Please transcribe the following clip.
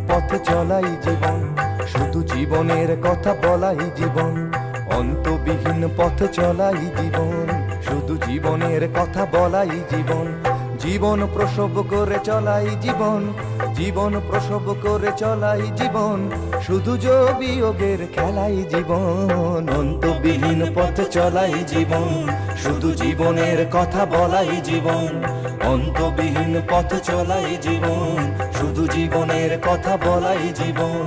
পথ চলাই জীবন, শুধু জীবনের কথা বলাই জীবন। অন্তবিহীন পথ চলাই জীবন, শুধু জীবনের কথা বলাই জীবন। জীবন প্রসব করে চলাই জীবন, জীবন প্রসব করে চলাই জীবন, শুধু যোগবিয়োগের খেলাই জীবন। অন্তবিহীন পথ চলাই জীবন, শুধু জীবনের কথা বলাই জীবন। অন্তবিহীন পথ চলাই জীবন, শুধু জীবনের কথা বলাই জীবন।